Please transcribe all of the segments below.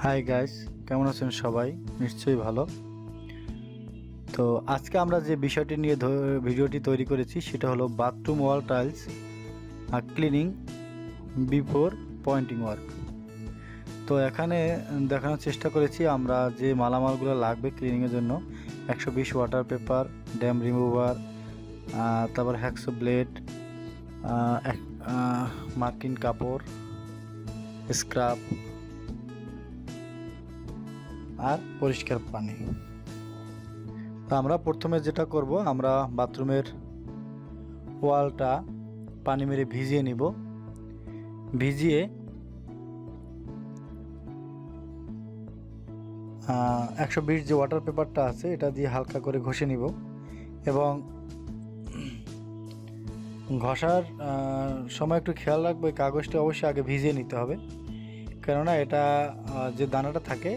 Hi guys, কেমন আছেন সবাই? নিশ্চয়ই ভালো। তো আজকে আমরা যে বিষয়টি নিয়ে ভিডিওটি তৈরি করেছি সেটা হলো bathroom wall tiles cleaning before pointing work. তো এখানে দেখানোর চেষ্টা করেছি আমরা যে মালামালগুলো লাগবে ক্লিনিংয়ের জন্য। 120 ওয়াটার পেপার, ড্যাম রিমুভার, তারপর হ্যাক্সো ব্লেড, মার্কিন কাপড়, স্ক্রাব আর পরিষ্কার পানি। তো আমরা প্রথমে যেটা করব, আমরা বাথরুমের ওয়ালটা পানি মেরে ভিজিয়ে নিব। ভিজিয়ে 120 যে ওয়াটার পেপারটা আছে এটা দিয়ে হালকা করে ঘষে নিব এবং ঘষার সময় একটু খেয়াল রাখবো এই কাগজটা অবশ্যই আগে ভিজিয়ে নিতে হবে, কেননা এটা যে দানাটা থাকে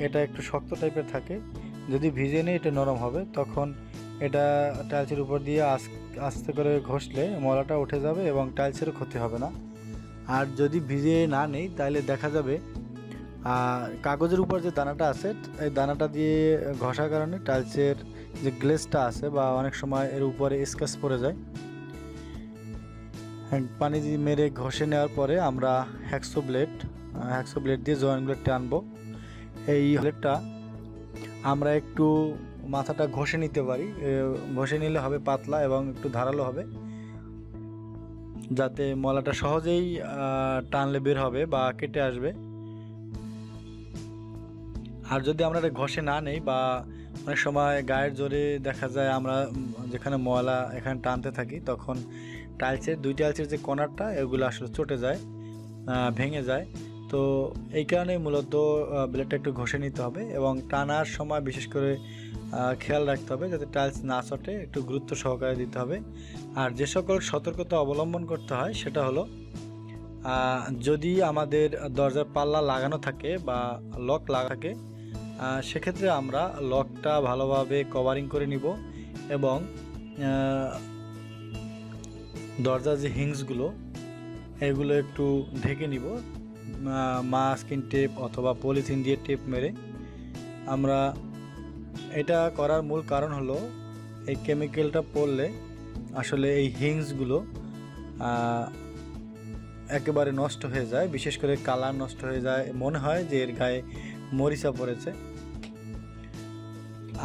এটা একটু শক্ত টাইপের থাকে। যদি ভিজিয়ে নেই এটা নরম হবে, তখন এটা টাইলসের উপর দিয়ে আস্তে করে ঘষলে ময়লাটা উঠে যাবে এবং টাইলসেরও ক্ষতি হবে না। আর যদি ভিজিয়ে না নেই তাহলে দেখা যাবে কাগজের উপর যে দানাটা আছে এই দানাটা দিয়ে ঘষার কারণে টাইলসের যে গ্লেজটা আছে বা অনেক সময় এর উপরে স্ক্র্যাচ পড়ে যায়। পানি মেরে ঘষে নেওয়ার পরে আমরা হ্যাক্সো ব্লেড দিয়ে জয়েন্টগুলো টানবো। এই ব্লেডটা আমরা একটু মাথাটা ঘষে নিতে পারি, ঘষে নিলে হবে পাতলা এবং একটু ধারালো হবে, যাতে ময়লাটা সহজেই টানলে বের হবে বা কেটে আসবে। আর যদি আমরা এটা ঘষে না নেই বা অনেক সময় গায়ের জোরে দেখা যায় আমরা যেখানে ময়লা এখানে টানতে থাকি, তখন দুই টাইলসের যে কর্নারটা এগুলো আসলে চটে যায়, ভেঙে যায়। তো এই কারণেই মূলত ব্লেডটা একটু ঘষে নিতে হবে এবং টানার সময় বিশেষ করে খেয়াল রাখতে হবে যাতে টাইলস না চটে, একটু গুরুত্ব সহকারে দিতে হবে। আর যে সকল সতর্কতা অবলম্বন করতে হয় সেটা হলো, যদি আমাদের দরজার পাল্লা লাগানো থাকে বা লক লাগা থাকে, সেক্ষেত্রে আমরা লকটা ভালোভাবে কভারিং করে নিব এবং দরজার যে হিংসগুলো এগুলো একটু ঢেকে নিব মাস্কিং টেপ অথবা পলিথিন দিয়ে টেপ মেরে। আমরা এটা করার মূল কারণ হলো এই কেমিক্যালটা পড়লে আসলে এই হিংসগুলো একেবারে নষ্ট হয়ে যায়, বিশেষ করে কালার নষ্ট হয়ে যায়, মনে হয় যে এর গায়ে মরিচা পড়েছে।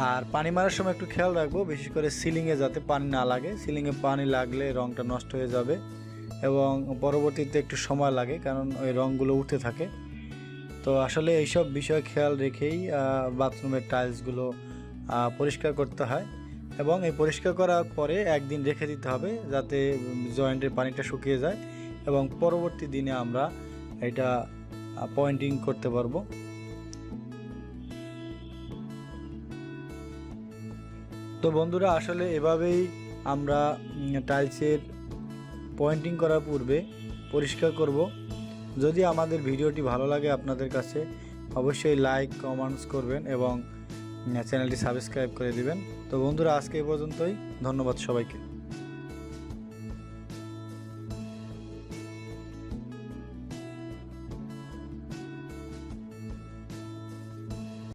আর পানি মারার সময় একটু খেয়াল রাখবো বিশেষ করে সিলিংয়ে যাতে পানি না লাগে। সিলিংয়ে পানি লাগলে রঙটা নষ্ট হয়ে যাবে এবং পরবর্তীতে একটু সময় লাগে, কারণ ওই রঙগুলো উঠতে থাকে। তো আসলে এইসব বিষয় খেয়াল রেখেই বাথরুমের টাইলসগুলো পরিষ্কার করতে হয় এবং এই পরিষ্কার করার পরে একদিন রেখে দিতে হবে যাতে জয়েন্টের পানিটা শুকিয়ে যায় এবং পরবর্তী দিনে আমরা এটা পয়েন্টিং করতে পারবো। তো বন্ধুরা, আসলে এভাবেই আমরা টাইলসের পয়েন্টিং করার পূর্বে পরিষ্কার করব। যদি আমাদের ভিডিওটি ভালো লাগে আপনাদের কাছে, অবশ্যই লাইক কমেন্টস করবেন এবং চ্যানেলটি সাবস্ক্রাইব করে দিবেন। তো বন্ধুরা, আজকে এই পর্যন্তই। ধন্যবাদ সবাইকে।